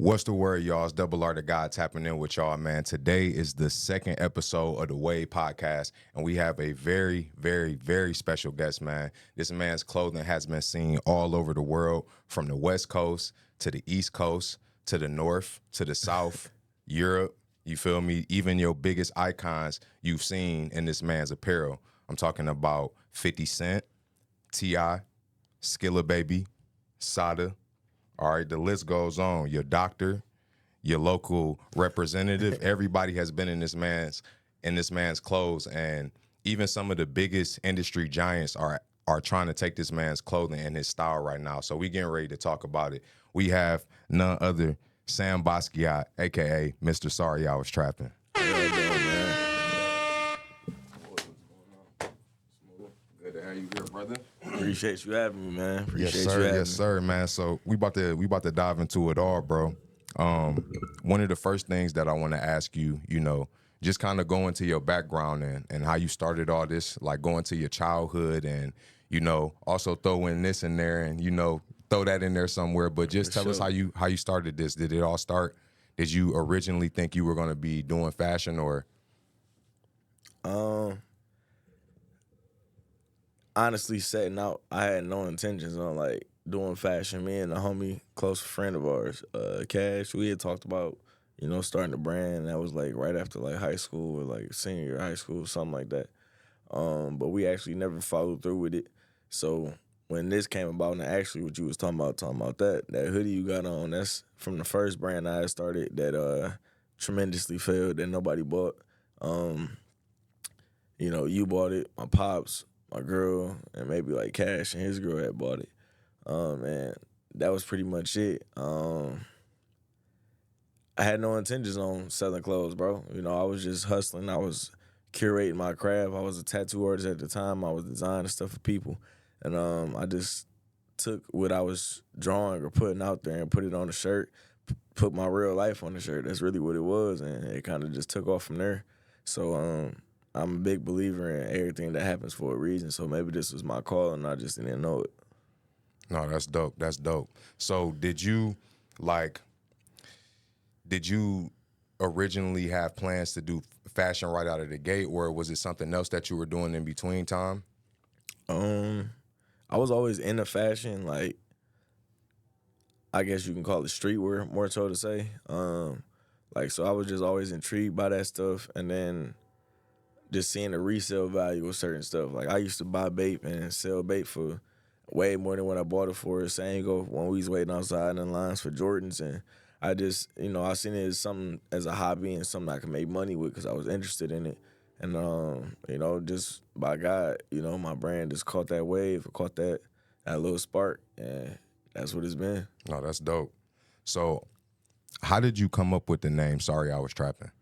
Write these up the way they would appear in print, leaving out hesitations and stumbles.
What's the word, y'all? It's Double R the God tapping in with y'all, man. Today is the second episode of the Wave podcast, and we have a very, very, very special guest, man. This man's clothing has been seen all over the world, from the West Coast to the East Coast to the North to the South, Europe. You feel me? Even your biggest icons you've seen in this man's apparel. I'm talking about 50 Cent, T.I., Skilla Baby, Sada. All right, the list goes on. Your doctor, your local representative, everybody has been in this man's clothes, and even some of the biggest industry giants are trying to take this man's clothing and his style right now. So we getting ready to talk about it. We have none other Sam Basquiat, aka Mr. Sorry I Was Trapping. How y'all doing, man? Good to have you here, brother. Appreciate you having me, man. Yes, Appreciate sir. you having Yes, sir, man. So we about to dive into it all, bro. One of the first things that I want to ask you, just kind of go into your background and how you started all this, like going to your childhood, and also throw in this in there, and throw that in there somewhere. But just tell us how you started this. Did it all start? Did you originally think you were going to be doing fashion, or? Honestly, setting out, I had no intentions on like doing fashion. Me and a homie, close friend of ours, Cash, we had talked about, starting a brand. That was like right after like high school or like senior year of high school, something like that. But we actually never followed through with it. So when this came about, and actually what you was talking about that hoodie you got on, that's from the first brand I had started that tremendously failed, that nobody bought. You bought it, my pops, my girl, and maybe like Cash and his girl had bought it. And that was pretty much it. I had no intentions on selling clothes, bro. I was just hustling. I was curating my craft. I was a tattoo artist at the time. I was designing stuff for people. And I just took what I was drawing or putting out there and put it on a shirt, put my real life on the shirt. That's really what it was. And it kind of just took off from there. So I'm a big believer in everything that happens for a reason. So maybe this was my call and I just didn't know it. No, that's dope. That's dope. So did you originally have plans to do fashion right out of the gate, or was it something else that you were doing in between time? I was always into fashion, like I guess you can call it streetwear, more so to say. So I was just always intrigued by that stuff, and then just seeing the resale value of certain stuff. Like I used to buy bait and sell bait for way more than what I bought it for. Same go when we was waiting outside in lines for Jordans, and I just, I seen it as something, as a hobby and something I could make money with because I was interested in it. And just by God, my brand just caught that wave, caught that little spark, and that's what it's been. No, that's dope. So how did you come up with the name Sorry I Was Trapping?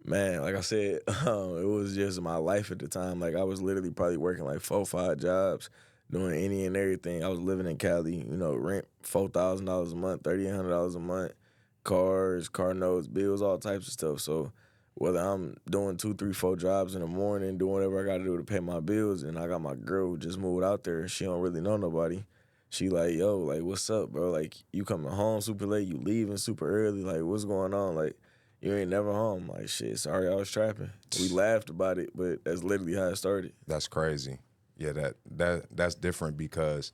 Man, like I said, it was just my life at the time. Like I was literally probably working like 4 or 5 jobs, doing any and everything. I was living in Cali, rent $4,000 a month, $3,800 a month, cars, car notes, bills, all types of stuff. So whether I'm doing 2, 3, 4 jobs in the morning, doing whatever I got to do to pay my bills, and I got my girl who just moved out there, and she don't really know nobody. She like, yo, like, what's up, bro? Like, you coming home super late, you leaving super early, like, what's going on? Like, you ain't never home. Like, shit, sorry I was trapping. We laughed about it, but that's literally how it started. That's crazy. Yeah, that's different because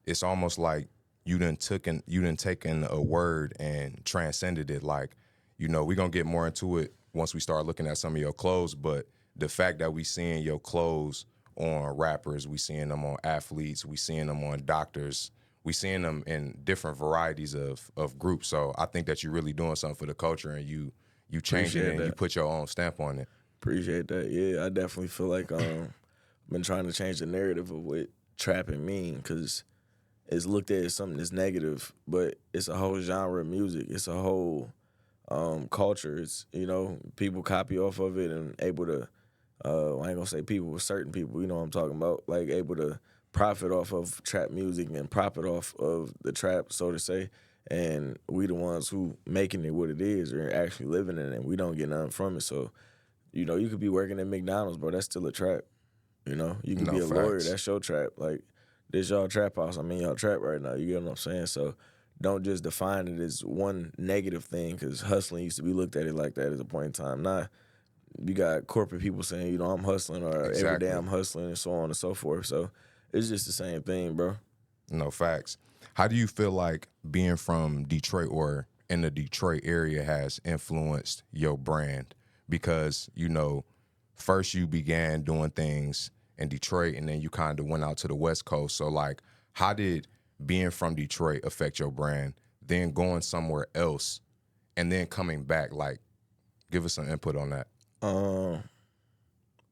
it's almost like you done taken a word and transcended it. Like, we're gonna get more into it once we start looking at some of your clothes, but the fact that we seeing your clothes on rappers, we seeing them on athletes, we seeing them on doctors, we seeing them in different varieties of groups. So I think that you're really doing something for the culture, and you change it and you put your own stamp on it. Appreciate that. Yeah, I definitely feel like I've been trying to change the narrative of what trapping mean, because it's looked at as something that's negative, but it's a whole genre of music. It's a whole culture. It's, people copy off of it and able to, I ain't gonna say people, but certain people, you know what I'm talking about, like able to profit off of trap music and profit off of the trap, so to say. And we the ones who making it what it is or actually living in it, and we don't get nothing from it. So, you could be working at McDonald's, bro. That's still a trap. You can be a lawyer. That's your trap. Like, this y'all trap house. I mean, y'all trap right now. You get what I'm saying? So don't just define it as one negative thing, because hustling used to be looked at it like that at a point in time. Now you got corporate people saying, you know, I'm hustling, or every day Exactly. I'm hustling, and so on and so forth. So it's just the same thing, bro. No facts. How do you feel like being from Detroit or in the Detroit area has influenced your brand? Because, you know, first you began doing things in Detroit and then you kind of went out to the West Coast. So, like, how did being from Detroit affect your brand? Then going somewhere else and then coming back, like, give us some input on that. Um,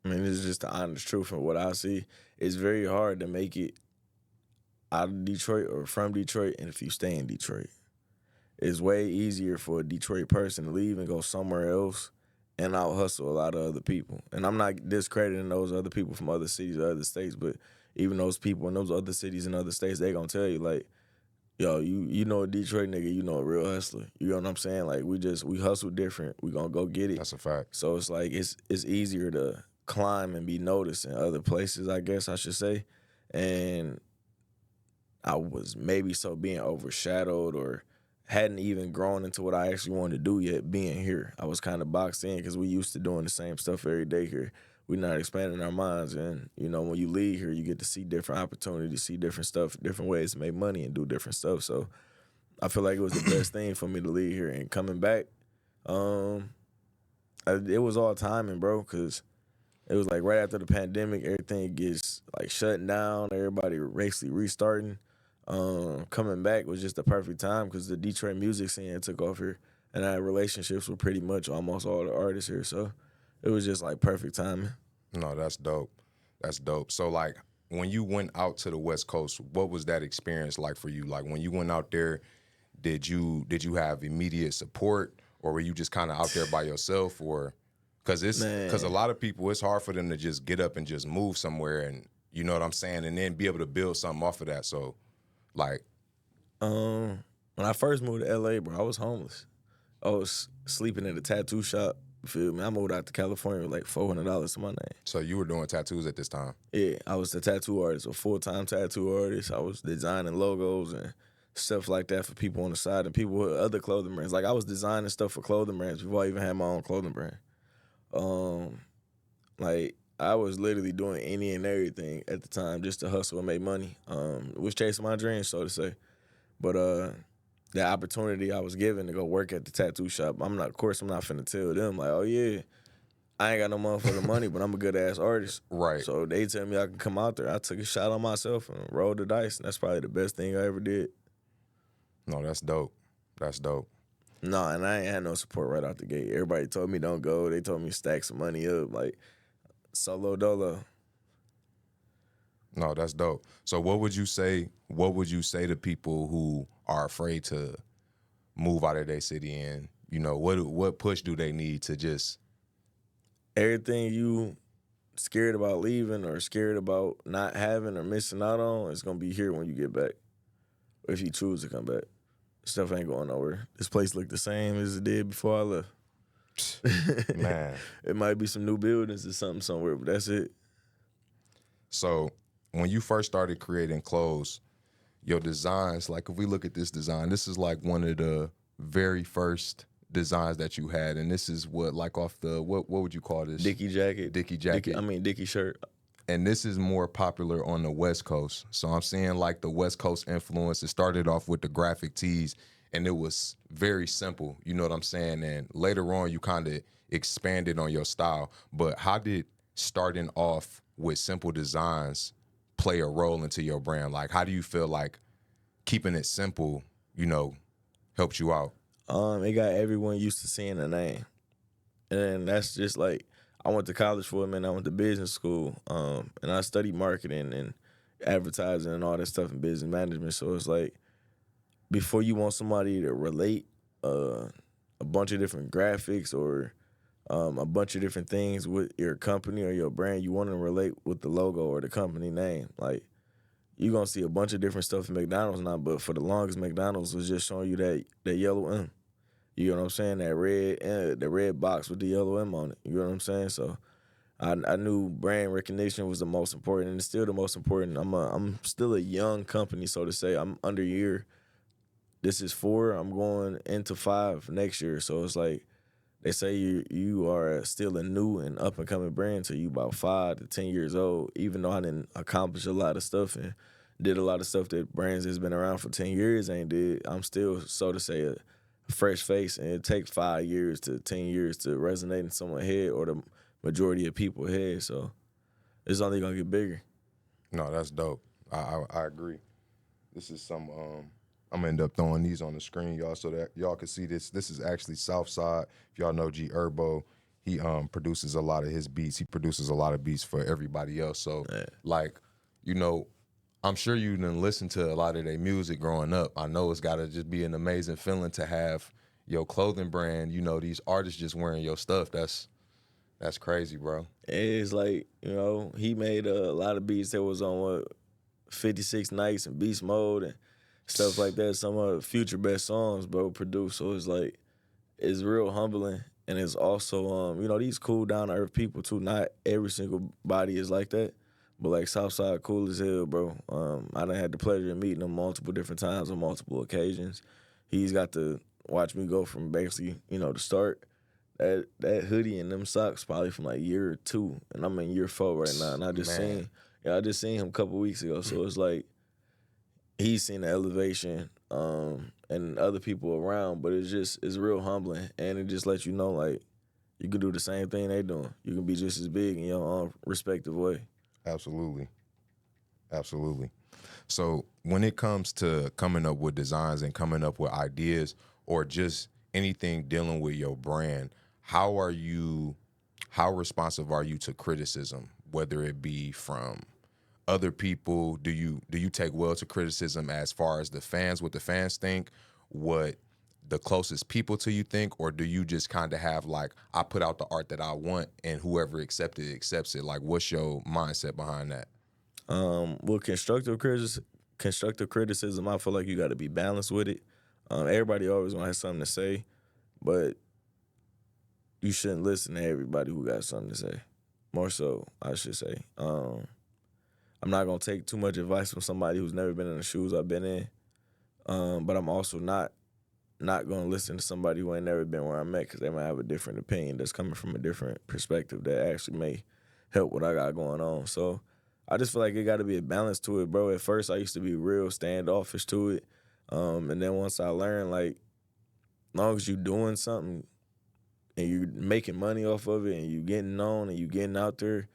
I mean, this is just the honest truth of what I see. It's very hard to make it out of Detroit or from Detroit, and if you stay in Detroit. It's way easier for a Detroit person to leave and go somewhere else and out hustle a lot of other people. And I'm not discrediting those other people from other cities or other states, but even those people in those other cities and other states, they gonna tell you, like, yo, you know a Detroit nigga, you know a real hustler. You know what I'm saying? Like, we hustle different. We gonna go get it. That's a fact. So it's like it's easier to climb and be noticed in other places, I guess I should say. And I was maybe so being overshadowed or hadn't even grown into what I actually wanted to do yet being here. I was kind of boxed in because we used to doing the same stuff every day here. We're not expanding our minds. And, you know, when you leave here, you get to see different opportunities, see different stuff, different ways to make money and do different stuff. So I feel like it was the best thing for me to leave here. And coming back, it was all timing, bro, because it was like right after the pandemic, everything gets like shutting down, everybody basically restarting. Coming back was just the perfect time because the Detroit music scene took off here, and I had relationships with pretty much almost all the artists here. So it was just like perfect timing. No, that's dope. That's dope. So, like, when you went out to the West Coast, what was that experience like for you? Like, when you went out there, did you have immediate support, or were you just kind of out there by yourself? Or because a Man, lot of people, it's hard for them to just get up and just move somewhere, and you know what I'm saying, and then be able to build something off of that. So, like, when I first moved to LA, bro, I was homeless. I was sleeping at a tattoo shop. You feel me? I moved out to California with like $400 to my name. so you were doing tattoos at this time. Yeah, I was a tattoo artist, a full-time tattoo artist. I was designing logos and stuff like that for people on the side and people with other clothing brands. Like, I was designing stuff for clothing brands before I even had my own clothing brand. Like, I was literally doing any and everything at the time just to hustle and make money. Was chasing my dreams, so to say. But the opportunity I was given to go work at the tattoo shop, of course I'm not finna tell them like, oh yeah, I ain't got no motherfucking money, but I'm a good ass artist. Right. So they tell me I can come out there. I took a shot on myself and rolled the dice, and that's probably the best thing I ever did. No, that's dope. That's dope. No, and I ain't had no support right out the gate. Everybody told me don't go. They told me stack some money up, like solo dolo. No, that's dope. So what would you say? What would you say to people who are afraid to move out of their city? And you know, what push do they need to just? Everything you scared about leaving or scared about not having or missing out on is gonna be here when you get back. Or if you choose to come back. Stuff ain't going nowhere. This place look the same as it did before I left. Man. It might be some new buildings or something somewhere, but that's it. So when you first started creating clothes, your designs, like if we look at this design, this is like one of the very first designs that you had, and this is what, like, off the what would you call this? Dickie jacket. Dickie jacket. Dickie shirt. And this is more popular on the West Coast. So I'm seeing like the West Coast influence. It started off with the graphic tees, and it was very simple. You know what I'm saying? And later on, you kind of expanded on your style. But how did starting off with simple designs play a role into your brand? Like, how do you feel like keeping it simple, you know, helped you out? It got everyone used to seeing the name. And that's just like, I went to college for a minute. I went to business school, and I studied marketing and advertising and all that stuff in business management. So it's like, before you want somebody to relate a bunch of different graphics or a bunch of different things with your company or your brand, you want to relate with the logo or the company name. Like, you're going to see a bunch of different stuff in McDonald's now, but for the longest, McDonald's was just showing you that yellow M. You know what I'm saying? That red, the red box with the yellow M on it. You know what I'm saying? So I knew brand recognition was the most important, and it's still the most important. I'm still a young company, so to say. I'm under a year. this is 4. I'm going into 5 next year. So it's like they say you are still a new and up and coming brand till you about 5 to 10 years old. Even though I didn't accomplish a lot of stuff and did a lot of stuff that brands that's been around for 10 years ain't did, I'm still, so to say, a fresh face, and it takes 5 years to 10 years to resonate in someone's head or the majority of people's head. So it's only gonna get bigger. No, that's dope. I agree. This is some. I'm gonna end up throwing these on the screen, y'all, so that y'all can see this. This is actually Southside. If y'all know G Herbo, he produces a lot of his beats. He produces a lot of beats for everybody else. So, like, you know, I'm sure you didn't listen to a lot of their music growing up. I know it's gotta just be an amazing feeling to have your clothing brand. You know, these artists just wearing your stuff. That's crazy, bro. It's like, he made a lot of beats that was on 56 Nights and Beast Mode and stuff like that. Some of Future best songs, bro, produced. So it's like, it's real humbling. And it's also, these cool down to earth people too. Not every single body is like that. But like Southside cool as hell, bro. I done had the pleasure of meeting him multiple different times on multiple occasions. He's got to watch me go from basically, the start. That hoodie and them socks probably from like year 2, and I'm in year 4 right now. And I just seen him a couple weeks ago. So it's like he's seen the elevation, and other people around. But it's real humbling, and it just lets you know like you can do the same thing they doing. You can be just as big in your own respective way. Absolutely. So when it comes to coming up with designs and coming up with ideas or just anything dealing with your brand, how responsive are you to criticism, whether it be from other people? Do you take well to criticism as far as what the fans think, what the closest people to you think, or do you just kind of have like, I put out the art that I want and whoever accepts it? Like, what's your mindset behind that? With constructive criticism, I feel like you got to be balanced with it. Everybody always gonna have something to say, but you shouldn't listen to everybody who got something to say. More so, I should say. I'm not gonna take too much advice from somebody who's never been in the shoes I've been in, but I'm also not gonna listen to somebody who ain't never been where I'm at, because they might have a different opinion that's coming from a different perspective that actually may help what I got going on. So I just feel like it got to be a balance to it, bro. At first, I used to be real standoffish to it, and then once I learned, like, as long as you doing something and you making money off of it and you getting known and you getting out there,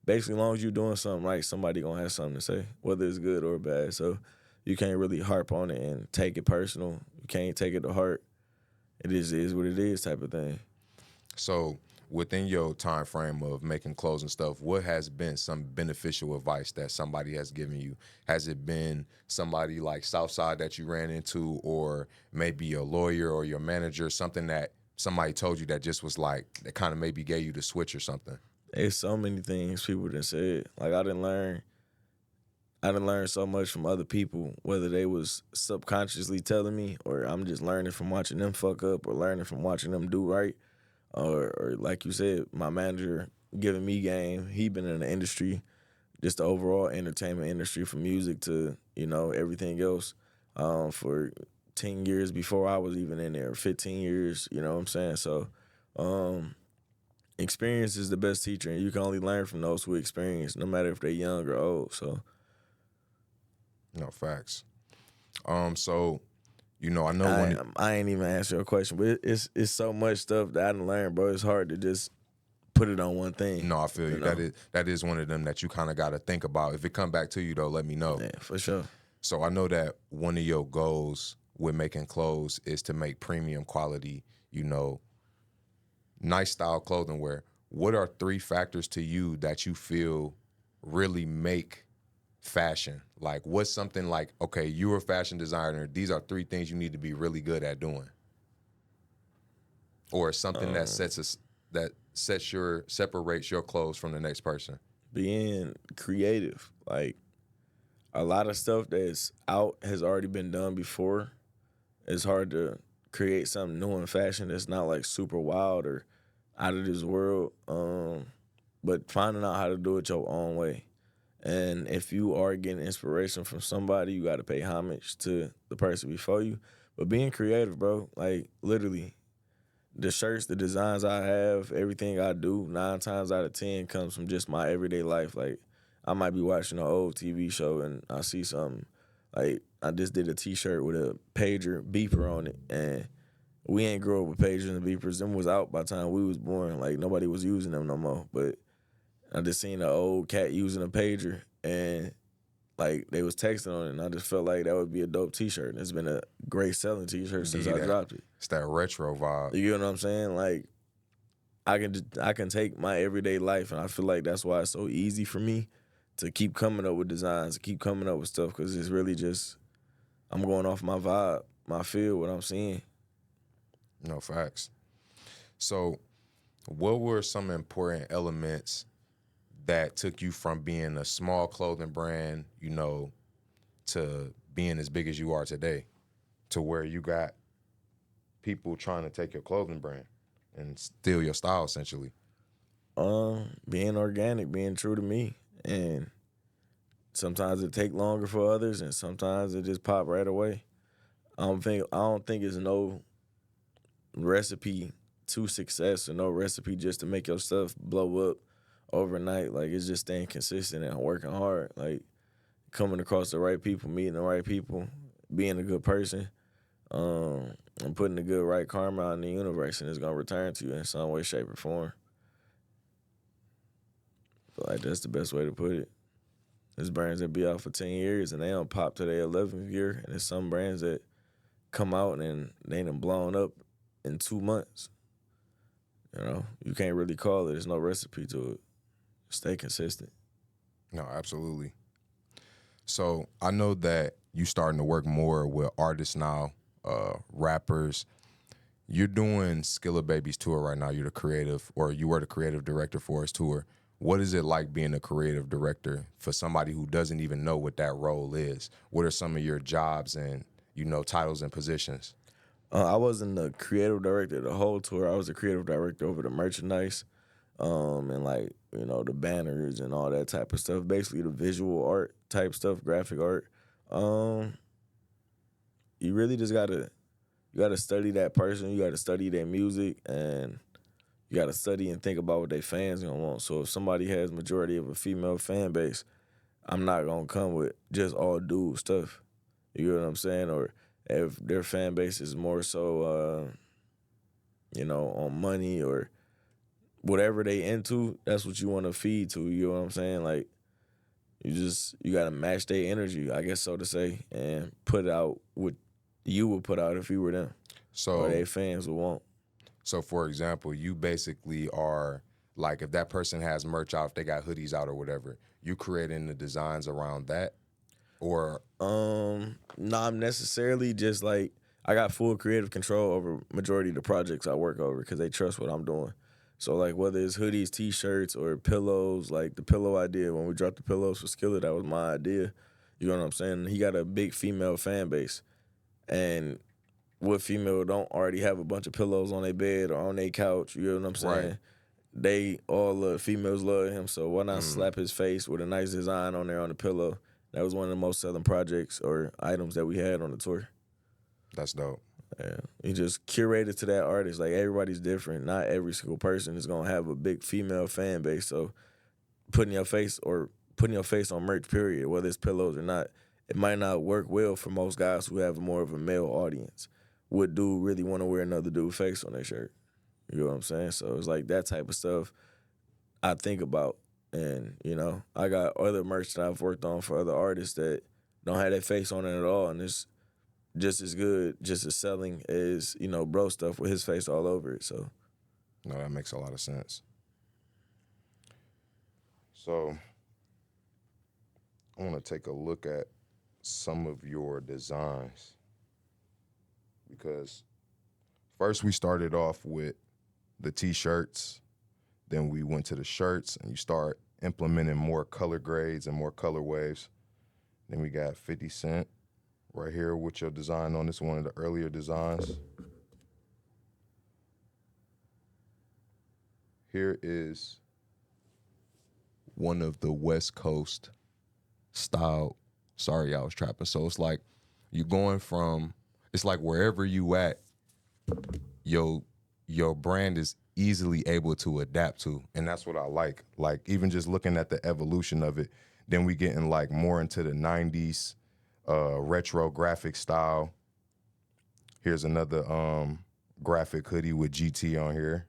basically, as long as you doing something right, somebody gonna have something to say, whether it's good or bad. So you can't really harp on it and take it personal. You can't take it to heart. It is what it is type of thing. So within your time frame of making clothes and stuff, what has been some beneficial advice that somebody has given you? Has it been somebody like Southside that you ran into, or maybe your lawyer or your manager, something that somebody told you that just was like, that kind of maybe gave you the switch or something? There's so many things people done said. Like, I done learned so much from other people, whether they was subconsciously telling me or I'm just learning from watching them fuck up or learning from watching them do right. Or like you said, my manager giving me game. He been in the industry, just the overall entertainment industry, from music to, everything else, for 10 years before I was even in there, 15 years, you know what I'm saying? So experience is the best teacher, and you can only learn from those who experience, no matter if they're young or old. So No, facts. So, I know I ain't even answer your question, but it's so much stuff that I done learned, bro. It's hard to just put it on one thing. No, I feel you. That is one of them that you kind of got to think about. If it come back to you, though, let me know. Yeah, for sure. So I know that one of your goals with making clothes is to make premium quality, nice style clothing wear. What are 3 factors to you that you feel really make fashion? Like, what's something like, okay, you're a fashion designer, these are 3 things you need to be really good at doing? Or something that separates your clothes from the next person? Being creative. Like, a lot of stuff that's out has already been done before. It's hard to create something new in fashion that's not like super wild or out of this world. But finding out how to do it your own way. And if you are getting inspiration from somebody, you got to pay homage to the person before you. But being creative, bro, like literally, the shirts, the designs I have, everything I do, 9 times out of 10 comes from just my everyday life. Like I might be watching an old TV show and I see something. Like I just did a T-shirt with a pager beeper on it, and we ain't grow up with pagers and beepers. Them was out by the time we was born. Like nobody was using them no more. But I just seen an old cat using a pager, and like they was texting on it, and I just felt like that would be a dope T-shirt. And it's been a great selling T-shirt since I dropped it. It's that retro vibe. You know what I'm saying? Like I can take my everyday life, and I feel like that's why it's so easy for me to keep coming up with designs, to keep coming up with stuff, because it's really just I'm going off my vibe, my feel, what I'm seeing. No facts. So, what were some important elements that took you from being a small clothing brand, you know, to being as big as you are today, to where you got people trying to take your clothing brand and steal your style, essentially? Being organic, being true to me, and sometimes it take longer for others, and sometimes it just pop right away. I don't think it's no recipe to success or no recipe just to make your stuff blow up overnight. Like it's just staying consistent and working hard. Like coming across the right people, meeting the right people, being a good person, and putting the good right karma out in the universe, and it's gonna return to you in some way, shape, or form. I feel like that's the best way to put it. There's brands that be out for 10 years and they don't pop to their 11th year, and there's some brands that come out and they done blown up in 2 months. You know, you can't really call it. There's no recipe to it. Stay consistent. No, absolutely. So I know that you starting to work more with artists now, rappers. You're doing Skilla Baby's tour right now. You're the creative, or you were the creative director for his tour. What is it like being a creative director for somebody who doesn't even know what that role is? What are some of your jobs and, you know, titles and positions? I wasn't the creative director of the whole tour. I was the creative director over the merchandise, and like, you know, the banners and all that type of stuff. Basically the visual art type stuff, graphic art. You really just gotta study that person. You gotta study their music, and you gotta study and think about what their fans gonna want. So if somebody has majority of a female fan base, I'm not gonna come with just all dude stuff. You know what I'm saying? Or if their fan base is more so, you know, on money or whatever they into, that's what you want to feed to. You know what I'm saying? Like you gotta match their energy, I guess so to say, and put out what you would put out if you were them, or their fans would want. So, for example, you basically are like, if that person has merch out, if they got hoodies out or whatever, you creating the designs around that, or Not necessarily. Just like I got full creative control over majority of the projects I work over because they trust what I'm doing. So like whether it's hoodies, t-shirts, or pillows, like the pillow idea when we dropped the pillows for Skillet, that was my idea. You know what I'm saying? He got a big female fan base, and what female don't already have a bunch of pillows on their bed or on their couch? You know what I'm saying? Right. They all females love him, so why not slap his face with a nice design on there on the pillow? That was one of the most selling projects or items that we had on the tour. That's dope. Yeah, he just curated to that artist. Like everybody's different. Not every single person is gonna have a big female fan base. So putting your face on merch, period, whether it's pillows or not, it might not work well for most guys who have more of a male audience. Would dude really want to wear another dude's face on their shirt? You know what I'm saying? So it's like that type of stuff I think about. And, you know, I got other merch that I've worked on for other artists that don't have that face on it at all. And it's just as good, just as selling as, you know, bro stuff with his face all over it. So, No, that makes a lot of sense. So I want to take a look at some of your designs, because first we started off with the t-shirts, then we went to the shirts, and you start implementing more color grades and more color waves. Then we got 50 Cent right here with your design on this, one of the earlier designs. Here is one of the West Coast style. Sorry, I was trapping. So it's like you're going from it's like wherever you at, your your brand is easily able to adapt to, and that's what I like. Like even just looking at the evolution of it, then we getting like more into the '90s retro graphic style. Here's another graphic hoodie with GT on here.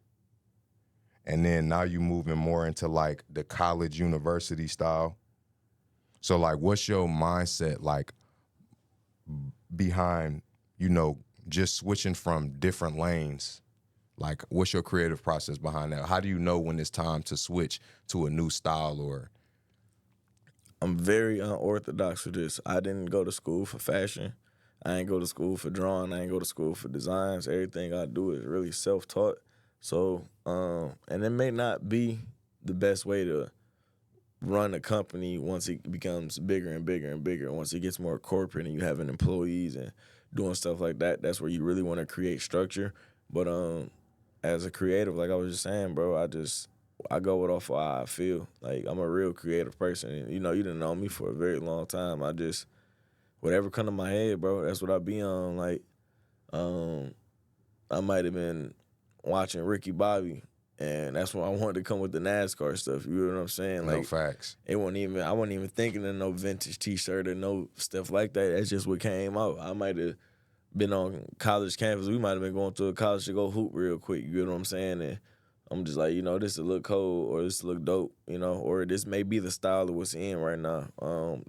And then now you moving more into like the college university style. So like what's your mindset like behind, just switching from different lanes? Like what's your creative process behind that? How do you know when it's time to switch to a new style or I'm very unorthodox with this. I didn't go to school for fashion. I ain't go to school for drawing. I ain't go to school for designs. Everything I do is really self-taught. So, and it may not be the best way to run a company once it becomes bigger and bigger and bigger. Once it gets more corporate and you having employees and doing stuff like that, that's where you really want to create structure. But as a creative, like I was just saying, bro, I go with off of how I feel. Like I'm a real creative person. And, you didn't know me for a very long time. Whatever come to my head, bro, that's what I be on. Like, I might have been watching Ricky Bobby, and that's when I wanted to come with the NASCAR stuff. You know what I'm saying? no Like, facts? I wasn't even thinking of no vintage T-shirt or no stuff like that. That's just what came out. I might have been on college campus. We might have been going to a college to go hoop real quick. You know what I'm saying? And I'm just like, this will look cold or this look dope, or this may be the style of what's in right now.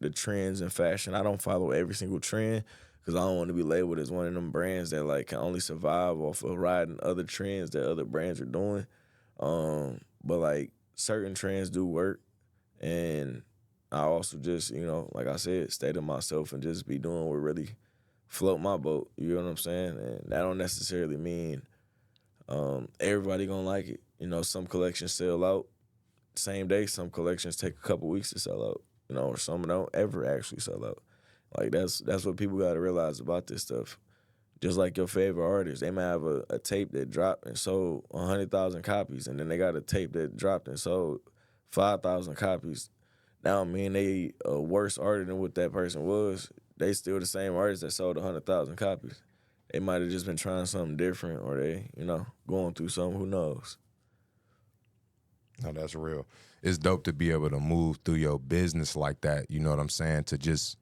The trends in fashion. I don't follow every single trend because I don't want to be labeled as one of them brands that like can only survive off of riding other trends that other brands are doing. But like certain trends do work, and I also just, like I said, stay to myself and just be doing what really float my boat. You know what I'm saying? And that don't necessarily mean everybody gonna like it. Some collections sell out same day. Some collections take a couple weeks to sell out. Or some don't ever actually sell out. Like that's what people got to realize about this stuff. Just like your favorite artist, they might have a tape that dropped and sold 100,000 copies, and then they got a tape that dropped and sold 5,000 copies. Now, I mean, they a worse artist than what that person was. They still the same artist that sold 100,000 copies. They might have just been trying something different, or they, going through something. Who knows? No, that's real. It's dope to be able to move through your business like that. You know what I'm saying? To just,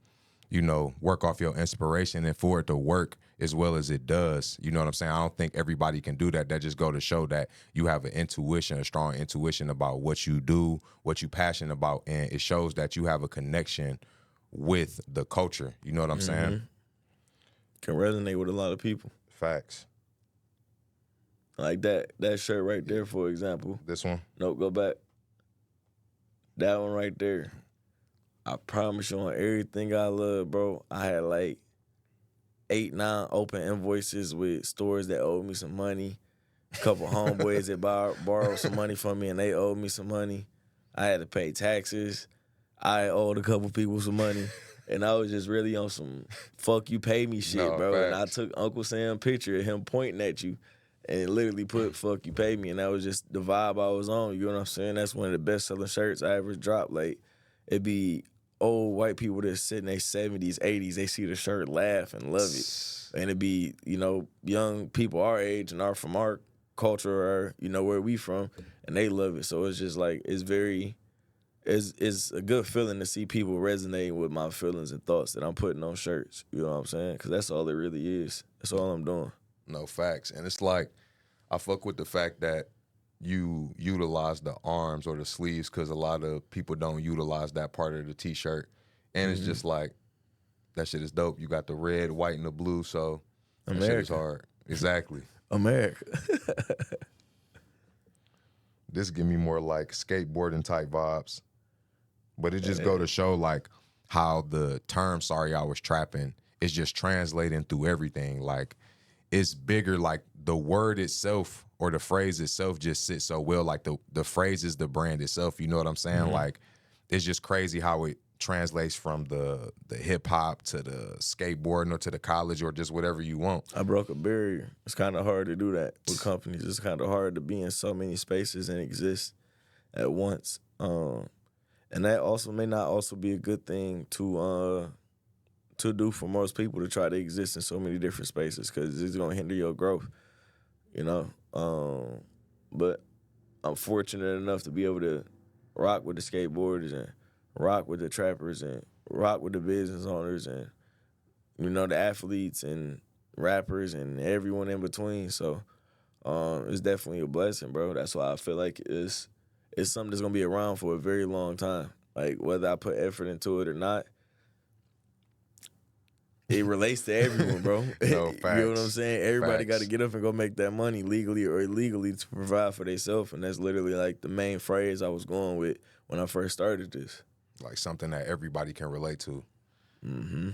work off your inspiration and for it to work as well as it does. You know what I'm saying? I don't think everybody can do that. That just go to show that you have an intuition, a strong intuition about what you do, what you passionate about, and it shows that you have a connection with the culture. You know what I'm saying? Can resonate with a lot of people. Facts. Like that shirt right there, for example. This one? Nope, go back. That one right there. I promise you on everything I love, bro, I had like 8, 9 open invoices with stores that owed me some money. A couple homeboys that borrowed some money from me and they owed me some money. I had to pay taxes. I owed a couple people some money. And I was just really on some fuck you pay me shit, No, bro. facts. And I took Uncle Sam's picture of him pointing at you and literally put fuck you pay me. And that was just the vibe I was on. You know what I'm saying? That's one of the best selling shirts I ever dropped. Like, it'd be old white people that sit in their 70s, 80s, they see the shirt, laugh, and love it. And it'd be, young people our age and are from our culture or, where we from, and they love it. So it's just like, it's a good feeling to see people resonating with my feelings and thoughts that I'm putting on shirts. You know what I'm saying? Because that's all it really is. That's all I'm doing. No, facts. And it's like, I fuck with the fact that you utilize the arms or the sleeves because a lot of people don't utilize that part of the T-shirt. And it's just like, that shit is dope. You got the red, white, and the blue, so that shit is hard. Exactly. America. This give me more like skateboarding type vibes. But it just go to show like how the term "sorry I was trapping" is just translating through everything. Like it's bigger. Like the word itself or the phrase itself just sits so well. Like the phrase is the brand itself. You know what I'm saying? Like it's just crazy how it translates from the hip hop to the skateboarding or to the college or just whatever you want. I broke a barrier. It's kind of hard to do that with companies. It's kind of hard to be in so many spaces and exist at once. And that also may not also be a good thing to to do for most people to try to exist in so many different spaces because it's gonna hinder your growth, you know. But I'm fortunate enough to be able to rock with the skateboarders and rock with the trappers and rock with the business owners and the athletes and rappers and everyone in between. So it's definitely a blessing, bro. That's why I feel like it's something that's gonna be around for a very long time. Like whether I put effort into it or not, it relates to everyone, bro. No, You know what I'm facts. saying? Everybody got to Facts. get up and go make that money legally or illegally to provide for themselves, and that's literally like the main phrase I was going with when I first started this. Like something that everybody can relate to. Mm-hmm.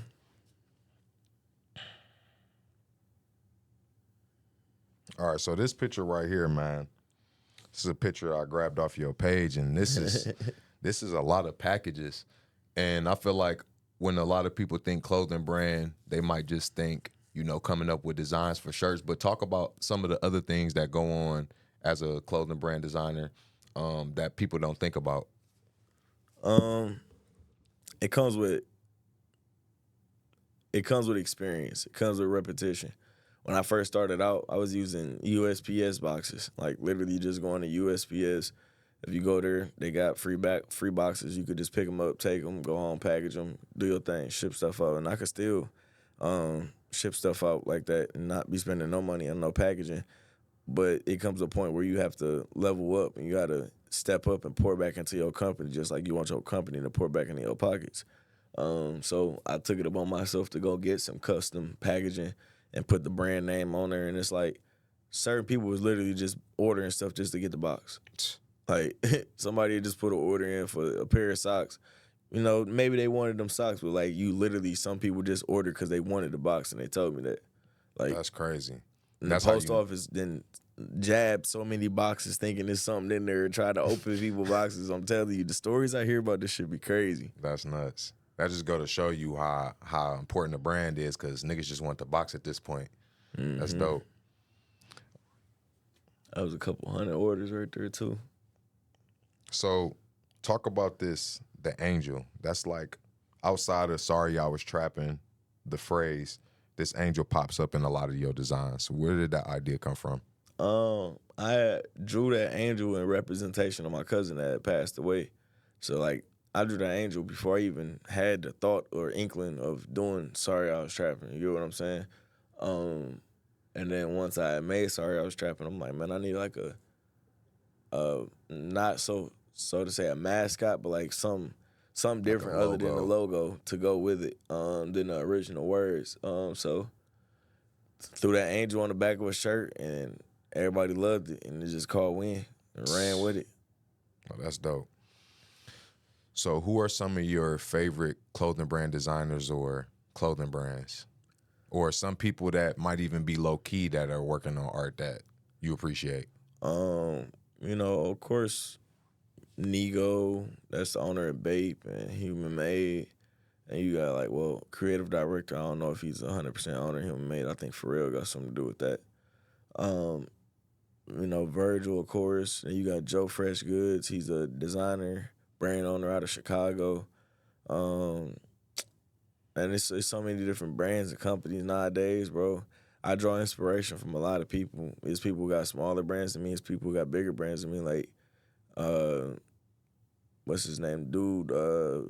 All right, so this picture right here, man. This is a picture I grabbed off your page, and this is a lot of packages. And I feel like when a lot of people think clothing brand, they might just think, coming up with designs for shirts. But talk about some of the other things that go on as a clothing brand designer that people don't think about. It comes with experience. It comes with repetition. When I first started out, I was using USPS boxes, like literally just going to USPS. If you go there, they got free boxes. You could just pick them up, take them, go home, package them, do your thing, ship stuff out. And I could still ship stuff out like that and not be spending no money on no packaging. But it comes to a point where you have to level up and you got to step up and pour back into your company just like you want your company to pour back into your pockets. So I took it upon myself to go get some custom packaging and put the brand name on there. And it's like certain people was literally just ordering stuff just to get the box. Like somebody just put an order in for a pair of socks. Maybe they wanted them socks, but like you literally, some people just ordered because they wanted the box and they told me that. Like That's crazy. and That's the how post office then jabbed so many boxes thinking there's something in there and tried to open people's boxes. I'm telling you, the stories I hear about this shit be crazy. That's nuts. That just go to show you how important the brand is, because niggas just want the box at this point. Mm-hmm. That's dope. That was a couple hundred orders right there too. So talk about this, the angel. That's like outside of sorry I was trapping, the phrase, this angel pops up in a lot of your designs. Where did that idea come from? I drew that angel in representation of my cousin that had passed away. So like I drew that angel before I even had the thought or inkling of doing Sorry I Was Trapping. You know what I'm saying? And then once I had made Sorry I Was Trapping, I'm like, man, I need like a not so to say a mascot, but like some different Like a other than the logo to go with it, than the original words. So threw that angel on the back of a shirt and everybody loved it and it just caught wind and ran with it. Oh, that's dope. So who are some of your favorite clothing brand designers or clothing brands? Or some people that might even be low key that are working on art that you appreciate? Of course, Nego, that's the owner of Bape and Human Made. And you got creative director. I don't know if he's 100% owner of Human Made. I think Pharrell got something to do with that. Virgil, of course. And you got Joe Fresh Goods. He's a designer, brand owner out of Chicago. And it's so many different brands and companies nowadays, bro. I draw inspiration from a lot of people. It's people who got smaller brands than me. It's people who got bigger brands than me. Like, what's his name? Dude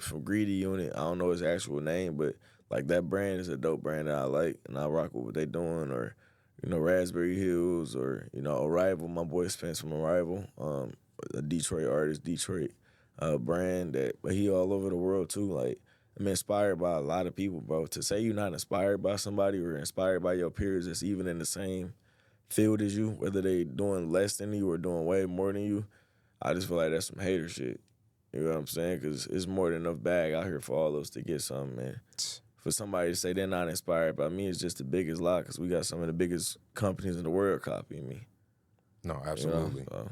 from Greedy Unit. I don't know his actual name, but like that brand is a dope brand that I like, and I rock with what they doing. Or, Raspberry Hills, or Arrival. My boy Spence from Arrival, a Detroit artist, Detroit brand but he all over the world too. Like, I'm inspired by a lot of people, bro. To say you're not inspired by somebody or inspired by your peers that's even in the same field as you, whether they doing less than you or doing way more than you, I just feel like that's some hater shit. You know what I'm saying? Because it's more than enough bag out here for all of us to get something, man. For somebody to say they're not inspired by me is just the biggest lie, because we got some of the biggest companies in the world copying me. No, absolutely. So,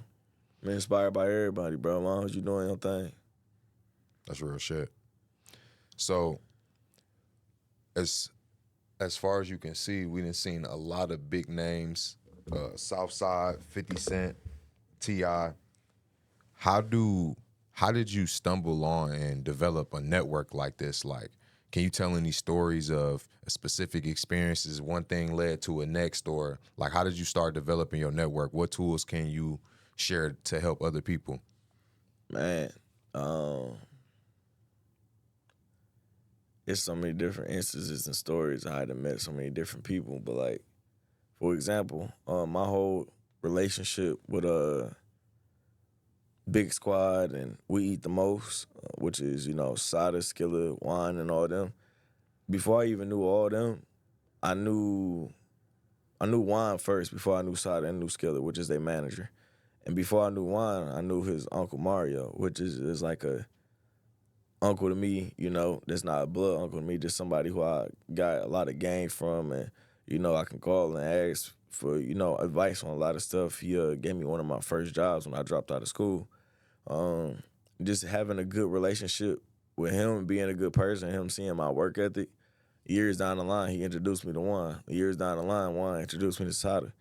I'm inspired by everybody, bro. As long as you doing your thing. That's real shit. So, as far as you can see, we done seen a lot of big names. Southside, 50 Cent, T.I. How did you stumble on and develop a network like this? Like, can you tell any stories of specific experiences? One thing led to a next, or like how did you start developing your network? What tools can you share to help other people? Man, it's so many different instances and stories. I had met so many different people, but like, for example, my whole relationship with Big Squad and We Eat the Most, which is, Sada, Skillet, Wine, and all them. Before I even knew all them, I knew Wine first before I knew Sada and knew Skillet, which is their manager. And before I knew Wine, I knew his Uncle Mario, which is like a uncle to me, that's not a blood uncle to me, just somebody who I got a lot of game from, and, I can call and ask for, advice on a lot of stuff. He gave me one of my first jobs when I dropped out of school. Just having a good relationship with him, being a good person, him seeing my work ethic. Years down the line, he introduced me to Juan. Years down the line, Juan introduced me to Sada.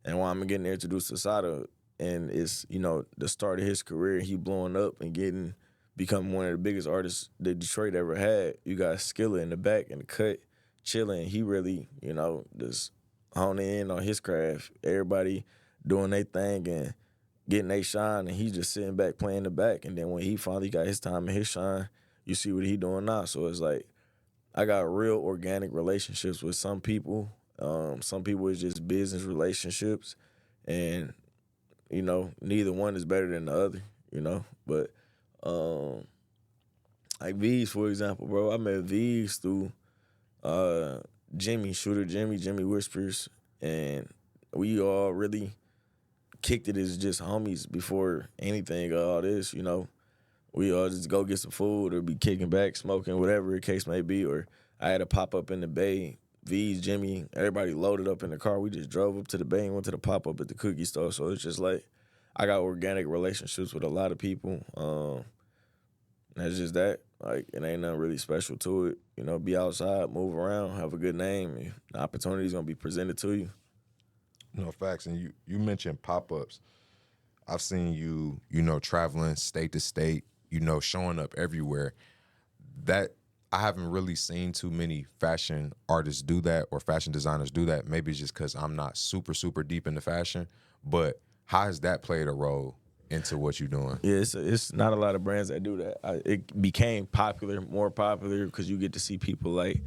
And while I'm getting introduced to Sada, and it's, the start of his career, he blowing up and becoming one of the biggest artists that Detroit ever had. You got Skilla in the back in the cut, chilling. He really, just honing in on his craft. Everybody doing their thing and getting they shine, and he just sitting back playing the back. And then when he finally got his time and his shine, you see what he doing now. So it's like I got real organic relationships with some people. Some people is just business relationships, and neither one is better than the other. But like V's, for example, bro, I met V's through Jimmy Jimmy Whispers, and we all really kicked it as just homies before anything of all this. We all just go get some food or be kicking back, smoking, whatever the case may be. Or I had a pop up in the Bay. V's, Jimmy, everybody loaded up in the car. We just drove up to the Bay and went to the pop up at the cookie store. So it's just like I got organic relationships with a lot of people. That's just that. Like, it ain't nothing really special to it. Be outside, move around, have a good name. And the opportunity's gonna be presented to you. No, facts. And you mentioned pop-ups. I've seen you, traveling state to state, showing up everywhere. That I haven't really seen too many fashion artists do that or fashion designers do that. Maybe it's just because I'm not super, super deep into fashion. But how has that played a role into what you're doing? Yeah, it's not a lot of brands that do that. It became more popular because you get to see people like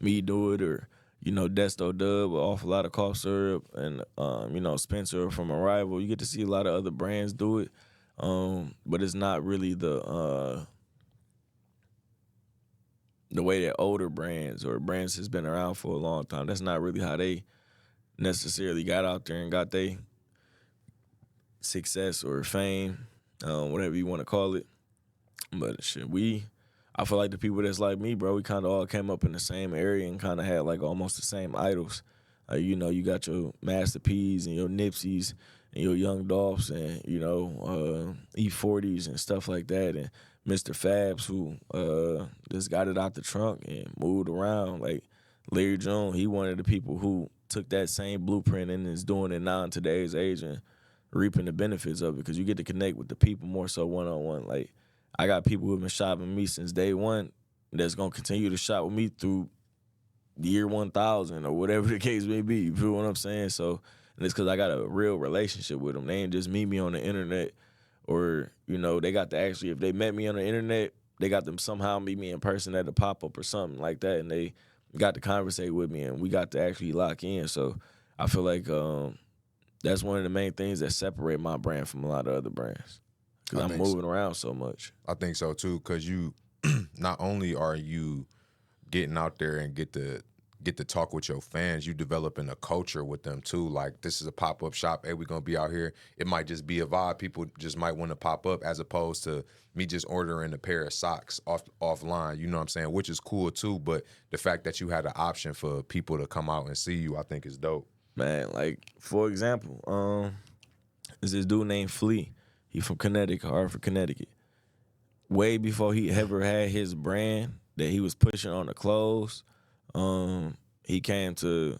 me do it, or Desto Dub, an awful lot of cough syrup, and Spencer from Arrival. You get to see a lot of other brands do it, but it's not really the way that older brands or brands has been around for a long time. That's not really how they necessarily got out there and got their success or fame, whatever you want to call it. But shit, I feel like the people that's like me, bro, we kind of all came up in the same area and kind of had like almost the same idols. You got your Master P's and your Nipseys and your Young Dolphs and, E40s and stuff like that. And Mr. Fabs, who just got it out the trunk and moved around. Like Larry Jones, he one of the people who took that same blueprint and is doing it now in today's age and reaping the benefits of it, because you get to connect with the people more so one-on-one. Like, I got people who have been shopping with me since day one that's going to continue to shop with me through the year 1000 or whatever the case may be. You feel what I'm saying? So, and it's because I got a real relationship with them. They ain't just meet me on the internet, or, they got to actually, if they met me on the internet, they got to somehow meet me in person at a pop-up or something like that, and they got to conversate with me, and we got to actually lock in. So I feel like that's one of the main things that separate my brand from a lot of other brands, because I'm moving around so much. I think so too, because you not only are you getting out there and get to talk with your fans, you developing a culture with them too. Like, this is a pop-up shop. Hey, we're gonna be out here. It might just be a vibe. People just might want to pop up, as opposed to me just ordering a pair of socks offline. You know what I'm saying? Which is cool too. But the fact that you had an option for people to come out and see you, I think is dope. Man, like, for example, there's this dude named Flea. He from Connecticut, Hartford, Connecticut. Way before he ever had his brand that he was pushing on the clothes, he came to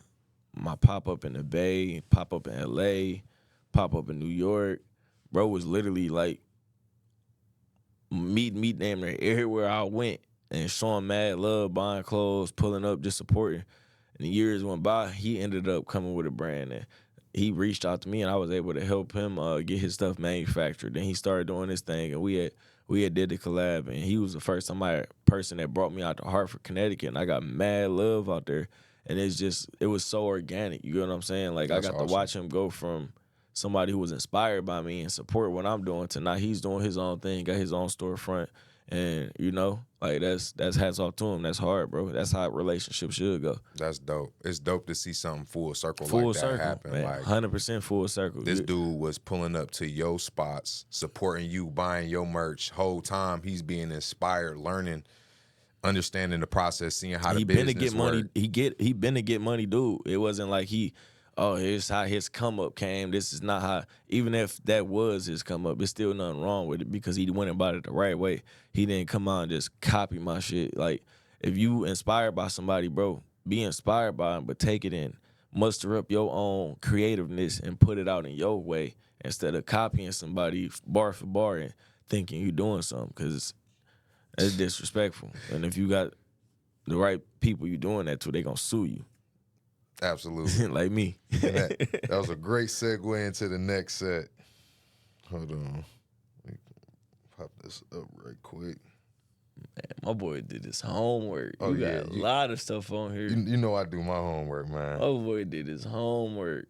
my pop-up in the Bay, pop-up in L.A., pop-up in New York. Bro was literally like meet damn near everywhere I went and showing mad love, buying clothes, pulling up, just supporting. And the years went by, he ended up coming with a brand, and he reached out to me, and I was able to help him get his stuff manufactured. Then he started doing his thing, and we had did the collab, and he was the first person that brought me out to Hartford, Connecticut, and I got mad love out there. And it was so organic. You know what I'm saying? Like, That's I got awesome. to watch him go from somebody who was inspired by me and support what I'm doing to now he's doing his own thing, got his own storefront. And, like, that's hats off to him. That's hard, bro. That's how relationships should go. That's dope. It's dope to see something full circle Full like that circle, happen. man. Like 100% full circle. this dude was pulling up to your spots, supporting you, buying your merch. Whole time he's being inspired, learning, understanding the process, seeing how the business been to get money. work. He been to get money, dude. It wasn't like here's how his come up came. This is not how. Even if that was his come up, it's still nothing wrong with it because he went about it the right way. He didn't come out and just copy my shit. Like, if you inspired by somebody, bro, be inspired by him, but take it in, muster up your own creativeness and put it out in your way instead of copying somebody bar for bar and thinking you're doing something, because that's disrespectful. And if you got the right people you doing that to, they gonna sue you. Absolutely. Like me. that was a great segue into the next set. Hold on. Let me pop this up right quick. Man, my boy did his homework. Oh, you yeah, got a lot of stuff on here. You know I do my homework, man. My boy did his homework.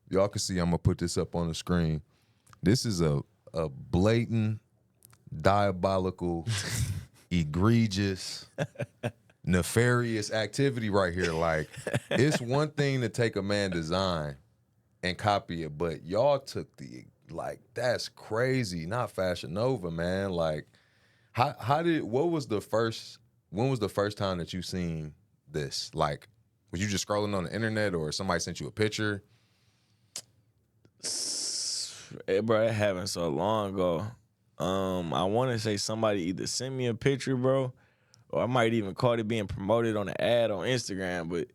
Y'all can see I'm going to put this up on the screen. This is a blatant, diabolical, egregious, nefarious activity right here. Like, it's one thing to take a man design and copy it, but y'all took that's crazy. Not Fashion Nova, man. Like, when was the first time that you seen this? Like, was you just scrolling on the internet or somebody sent you a picture? Bro, it happened so long ago. I want to say somebody either sent me a picture, bro, or I might even caught it being promoted on an ad on Instagram. But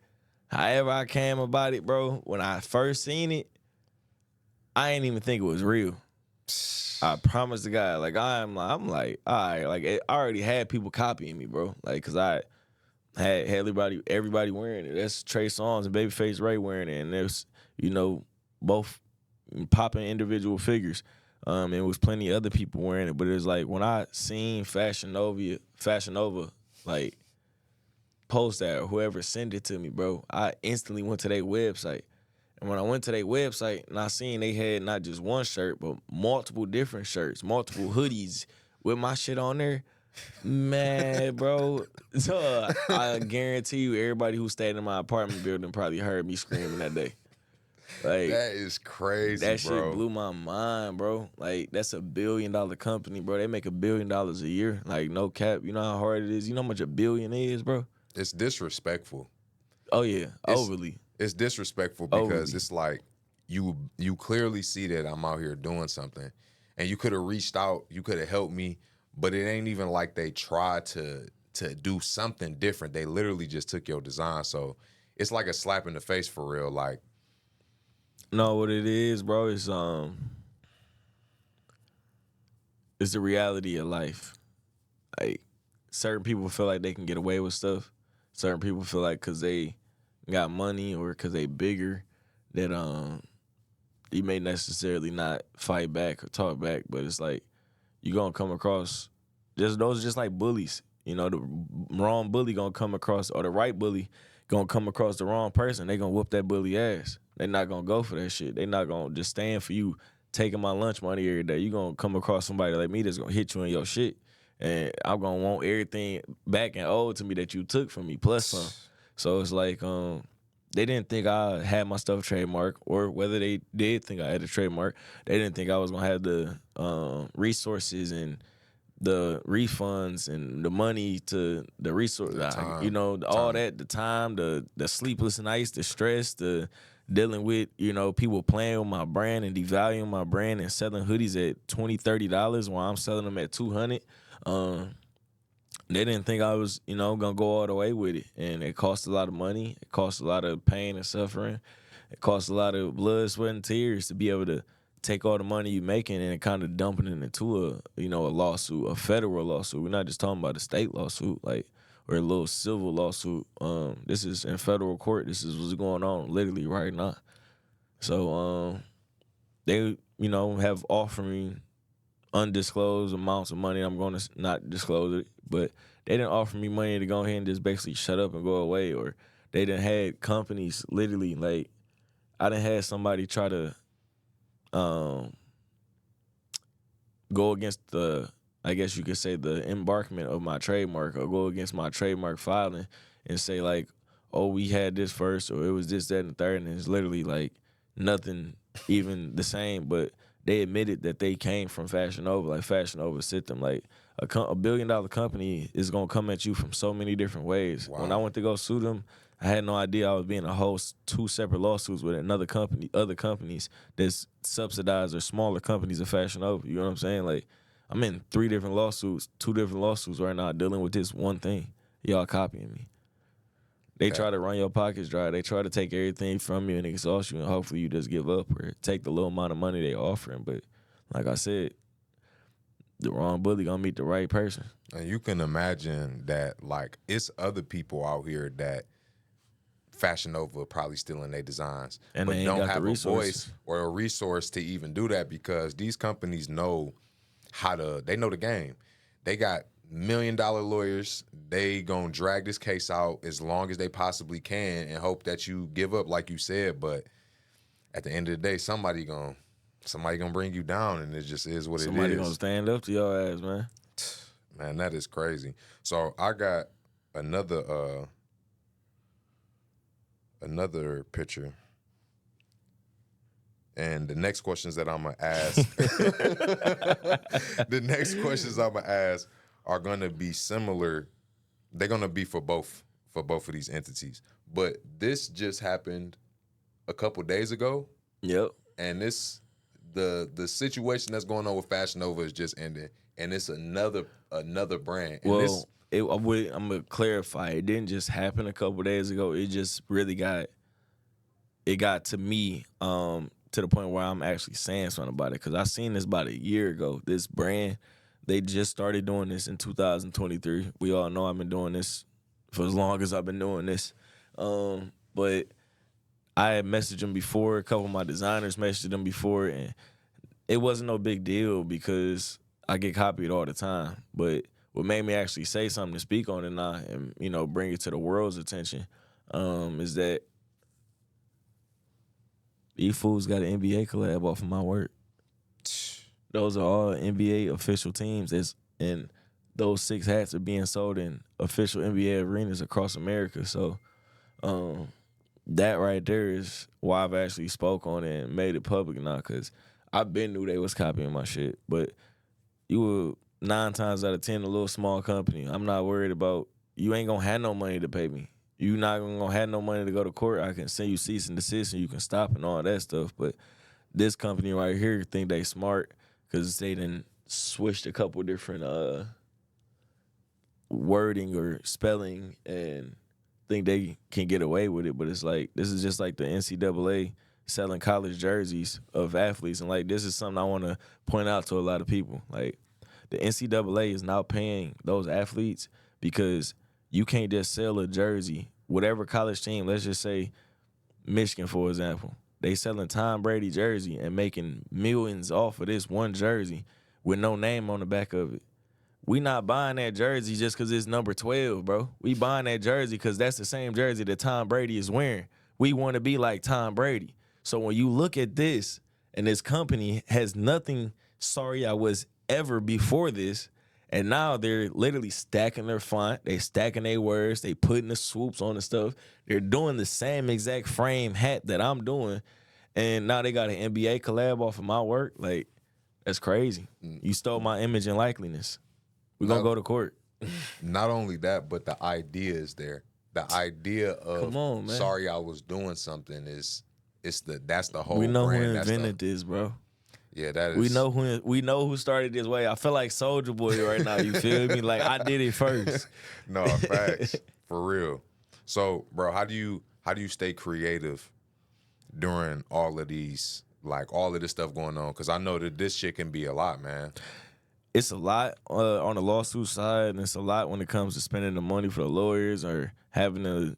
however I came about it, bro, when I first seen it, I didn't even think it was real. I promise the guy, like, I'm like, all right, like, I already had people copying me, bro, like, cause I had everybody wearing it. That's Trey Songz and Babyface Ray wearing it, and there's both popping individual figures. And it was plenty of other people wearing it, but it was like when I seen Fashion Nova, like, post that or whoever sent it to me, bro, I instantly went to their website. And when I went to their website and I seen they had not just one shirt, but multiple different shirts, multiple hoodies with my shit on there, man, bro. So I guarantee you everybody who stayed in my apartment building probably heard me screaming that day. Like, that is crazy, that bro. shit blew my mind, bro. Like, that's $1 billion company, bro. They make $1 billion a year. Like, no cap. You know how hard it is? You know how much $1 billion is, bro? It's disrespectful. Oh, yeah. Overly. It's disrespectful because Overly. it's like you clearly see that I'm out here doing something, and you could have reached out, you could have helped me, but it ain't even like they tried to do something different. They literally just took your design. So it's like a slap in the face for real. Like, no, what it is, bro, is it's the reality of life. Like, certain people feel like they can get away with stuff. Certain people feel like because they got money or because they bigger that you may necessarily not fight back or talk back. But it's like you gonna come across those are just like bullies. You know, the wrong bully gonna come across, or the right bully gonna come across the wrong person. They gonna whoop that bully ass. They not gonna go for that shit. They not gonna just stand for you taking my lunch money every day. You gonna come across somebody like me that's gonna hit you in your shit, and I'm gonna want everything back and owed to me that you took from me plus some. So it's like they didn't think I had my stuff trademarked, or whether they did think I had a trademark, they didn't think I was gonna have the resources and the refunds and the money to the resource, all that, the time, the sleepless nights, the stress, the dealing with, people playing with my brand and devaluing my brand and selling hoodies at $20, $30 while I'm selling them at $200. They didn't think I was, gonna go all the way with it. And it cost a lot of money. It cost a lot of pain and suffering. It cost a lot of blood, sweat, and tears to be able to take all the money you making and kind of dumping it into a lawsuit, a federal lawsuit. We're not just talking about a state lawsuit, like, or a little civil lawsuit. This is in federal court. This is what's going on literally right now. So they, have offered me undisclosed amounts of money. I'm going to not disclose it, but they didn't offer me money to go ahead and just basically shut up and go away. Or they didn't had companies literally, like, I done had somebody try to go against the, I guess you could say, the embarkment of my trademark, or go against my trademark filing and say, like, oh, we had this first, or it was this, that, and the third, and it's literally like nothing even the same. But they admitted that they came from Fashion Nova. Like, Fashion Nova sent them. Like, a $1 billion company is gonna come at you from so many different ways. Wow. When I went to go sue them, I had no idea I was being a host 2 separate lawsuits with other companies that subsidize or smaller companies of Fashion Nova. You know what I'm saying? Like, I'm in 3 different lawsuits, 2 different lawsuits right now, dealing with this one thing. Y'all copying me. They try to run your pockets dry. They try to take everything from you and exhaust you, and hopefully you just give up or take the little amount of money they offering. But like I said, the wrong bully gonna meet the right person. And you can imagine that, like, it's other people out here that Fashion Nova probably stealing their designs, And but they ain't don't got the have a resources. voice or a resource to even do that, because these companies know they know the game. They got $1 million lawyers. They gonna drag this case out as long as they possibly can and hope that you give up, like you said. But at the end of the day, somebody gonna bring you down, and it just is what it is. Somebody gonna stand up to your ass, man. Man, that is crazy. So I got another picture. And the next questions that I'm gonna ask, are gonna be similar. They're gonna be for both of these entities. But this just happened a couple days ago, Yep. and the situation that's going on with Fashion Nova is just ending, and it's another brand. And Well, I'm gonna clarify. It didn't just happen a couple days ago. It just really got to me to the point where I'm actually saying something about it, because I seen this about a year ago. This brand, they just started doing this in 2023. We all know I've been doing this for as long as I've been doing this. But I had messaged them before. A couple of my designers messaged them before, and it wasn't no big deal because I get copied all the time. But what made me actually say something to speak on it now and, bring it to the world's attention is that these fools got an NBA collab off of my work. Those are all NBA official teams. And those 6 hats are being sold in official NBA arenas across America. So that right there is why I've actually spoke on it and made it public now, because I been knew they was copying my shit. But you were 9 times out of 10 a little small company. I'm not worried about, you ain't gonna have no money to pay me. You not gonna have no money to go to court. I can send you cease and desist and you can stop and all that stuff. But this company right here think they smart because they done switched a couple different wording or spelling and think they can get away with it. But it's like, this is just like the NCAA selling college jerseys of athletes. And like, this is something I want to point out to a lot of people. Like, the NCAA is now paying those athletes because you can't just sell a jersey. Whatever college team, let's just say Michigan, for example, they selling Tom Brady jersey and making millions off of this one jersey with no name on the back of it. We not buying that jersey just because it's number 12, bro. We buying that jersey because that's the same jersey that Tom Brady is wearing. We want to be like Tom Brady. So when you look at this, and this company has nothing sorry I was ever before this, and now they're literally stacking their font, they stacking their words, they putting the swoops on the stuff. They're doing the same exact frame hat that I'm doing, and now they got an NBA collab off of my work. Like, that's crazy. You stole my image and likeliness. We're going to go to court. Not only that, but the idea is there. The idea of, Come on, man. sorry I was doing something that's the whole We know brand. who invented this, bro. Yeah, that is. We know who started this way. I feel like Soulja Boy right now. You feel me? Like, I did it first. No, facts. For real. So, bro, how do you stay creative during all of these like all of this stuff going on? Because I know that this shit can be a lot, man. It's a lot on the lawsuit side, and it's a lot when it comes to spending the money for the lawyers or having to,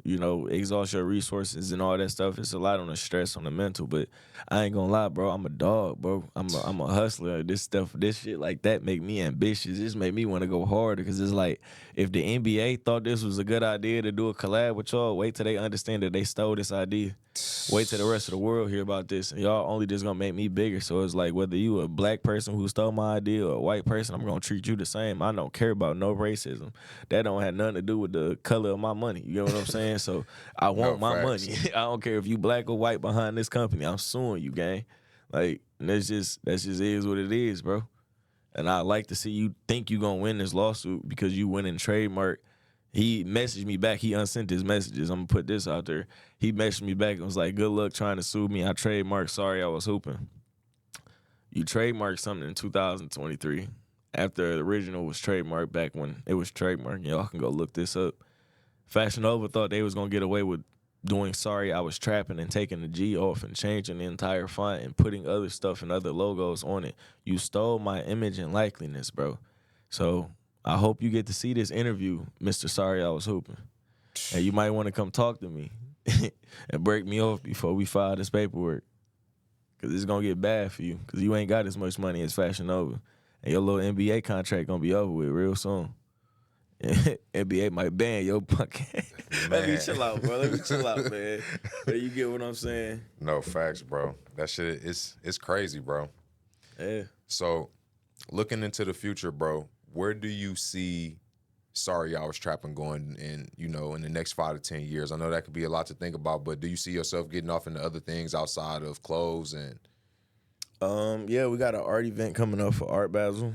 exhaust your resources and all that stuff. It's a lot on the stress, on the mental. But I ain't gonna lie, bro. I'm a dog, bro. I'm a hustler. This shit like that make me ambitious. This make me want to go harder because it's like if the NBA thought this was a good idea to do a collab with y'all, wait till they understand that they stole this idea. Wait till the rest of the world hear about this. And y'all only just gonna make me bigger. So it's like whether you a black person who stole my idea or a white person, I'm gonna treat you the same. I don't care about no racism. That don't have nothing to do with the color of my money. You know what I'm saying? So I want my money. I don't care if you black or white behind this company. I'm suing you, gang. Like that's just is what it is, bro. And I like to see you think you gonna win this lawsuit because you win in trademark. He messaged me back. He unsent his messages. I'm going to put this out there. He messaged me back and was like, good luck trying to sue me. I trademarked, sorry I was hooping. You trademarked something in 2023 after the original was trademarked back when it was trademarked. Y'all can go look this up. Fashion Nova thought they was going to get away with doing sorry I was trapping and taking the G off and changing the entire font and putting other stuff and other logos on it. You stole my image and likeliness, bro. So I hope you get to see this interview, Mr. Sorry I Was Hooping. And you might want to come talk to me and break me off before we file this paperwork. Because it's going to get bad for you because you ain't got as much money as Fashion Nova. And your little NBA contract going to be over with real soon. NBA might ban your punk ass. Let me chill out, bro. Let me chill out, man. But you get what I'm saying? No, facts, bro. That shit, it's crazy, bro. Yeah. So, looking into the future, bro, where do you see Sorry I Was Trapping going in the next 5 to 10 years? I know that could be a lot to think about, but do you see yourself getting off into other things outside of clothes and? Yeah, we got an art event coming up for Art Basel.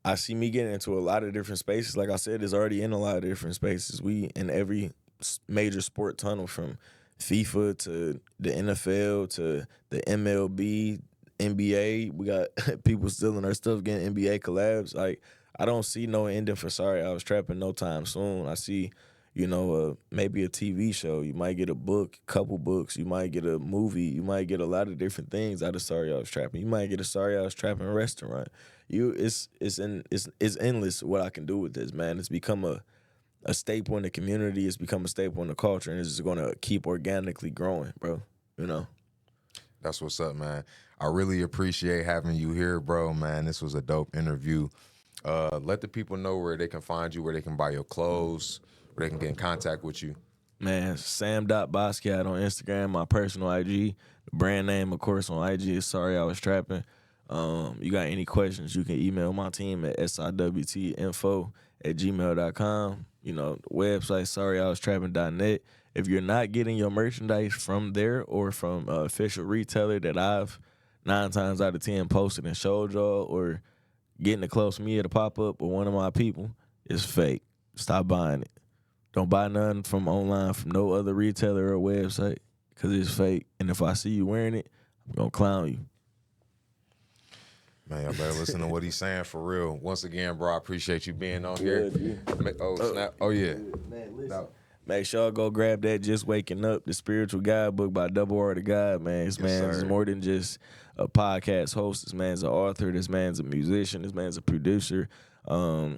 I see me getting into a lot of different spaces. Like I said, it's already in a lot of different spaces. We in every major sport tunnel from FIFA to the NFL to the MLB, NBA. We got people stealing our stuff, getting NBA collabs. Like, I don't see no ending for Sorry I Was Trapping no time soon. I see, maybe a TV show. You might get a book, couple books. You might get a movie. You might get a lot of different things out of Sorry I Was Trapping. You might get a Sorry I Was Trapping restaurant. It's endless what I can do with this, man. It's become a staple in the community. It's become a staple in the culture, and it's just going to keep organically growing, bro. That's what's up, man. I really appreciate having you here, bro, man. This was a dope interview. Let the people know where they can find you, where they can buy your clothes, where they can get in contact with you. Man, Sam.Basquiat on Instagram, my personal IG. The brand name, of course, on IG is Sorry I Was Trapping. You got any questions, you can email my team at siwtinfo@gmail.com. The website, sorryIWasTrapping.net. If you're not getting your merchandise from there or from an official retailer that I've 9 times out of 10 posted and showed y'all, or getting it close to me at a pop-up or one of my people, it's fake. Stop buying it. Don't buy nothing from online from no other retailer or website because it's fake. And if I see you wearing it, I'm going to clown you. Man, y'all better listen to what he's saying for real. Once again, bro, I appreciate you being on here. Snap. Oh, yeah. Man, listen. Make sure y'all go grab that Just Waking Up, the spiritual guidebook by Double R to God, man. This man is more than just a podcast host. This man's an author. This man's a musician. This man's a producer. I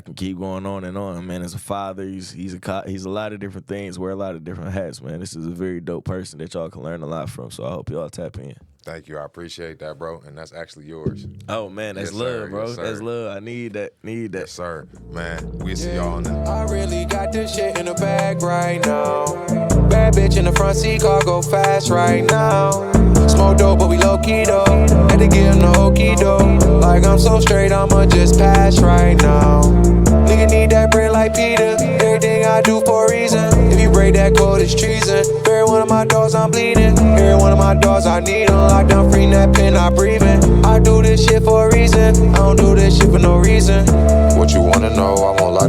can keep going on and on, man. As a father, he's a lot of different things, wear a lot of different hats, man. This is a very dope person that y'all can learn a lot from, so I hope y'all tap in. Thank you. I appreciate that, bro. And that's actually yours. Oh, man, that's love, bro. Yes, that's love. I need that. Yes, sir. Man, we'll see y'all on that. I really got this shit in the bag right now. Bad bitch in the front seat, car go fast right now. Smoke dope, but we low-key though. Had to give him the okey doke. Like I'm so straight, I'ma just pass right now. Nigga need that bread like Peter. Everything I do for a reason. If you break that code, it's treason. Every one of my dogs, I'm bleeding. Every one of my dogs, I need them. Locked down, free that pen, I breathing. I do this shit for a reason. I don't do this shit for no reason. What you wanna know, I won't lie.